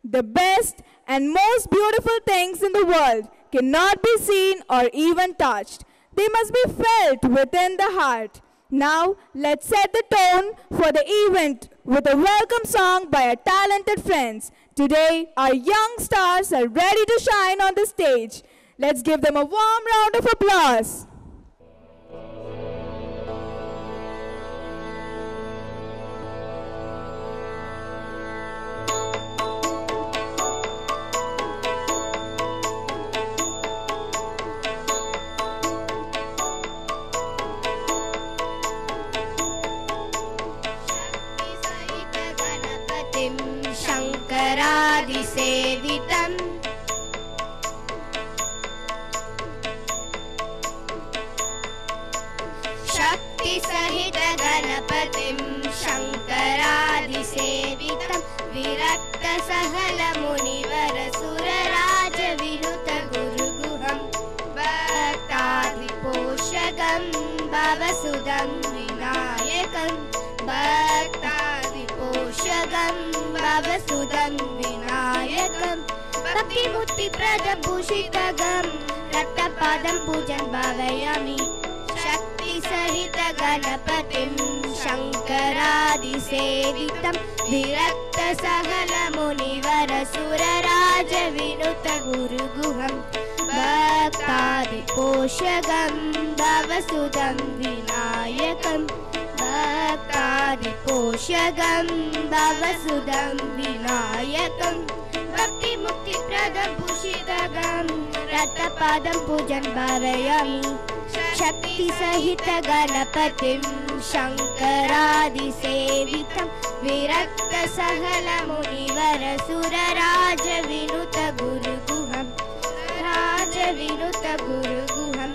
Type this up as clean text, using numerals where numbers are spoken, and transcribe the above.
The best and most beautiful things in the world cannot be seen or even touched. They must be felt within the heart. Now, let's set the tone for the event with a welcome song by our talented friends. Today, our young stars are ready to shine on the stage. Let's give them a warm round of applause. शङ्करादिसेवितं शक्तिसहितगणपतिं शङ्करादिसेवितं विरक्तसहलमुनिवरसुरराजविनुतगुरुगुहं भक्तादिपोषकं भवसुदं विनायकं भक्तादिपोषकं भवसुदं विनायकं भक्तिमुक्तिप्रदं भूषितगं रक्तपादं पूजन् भावयामि शक्तिसहितगणपतिं शङ्करादिसेवितं विरक्तसहलमुनिवरसुरराजविनुतगुरुगुहं भक्तादिपोषकं भवसुदं विनायकं भक्तादिपोषकं भवसुदं विनायकं भक्तिमुक्तिप्रदं भूषितगं रक्तपादं पूजन् भावयामि शक्तिसहितगणपतिं शङ्करादिसेवितं विरक्तसहलमुनिवरसुरराजविनुतगुरुगुहं राजविनुतगुरुगुहं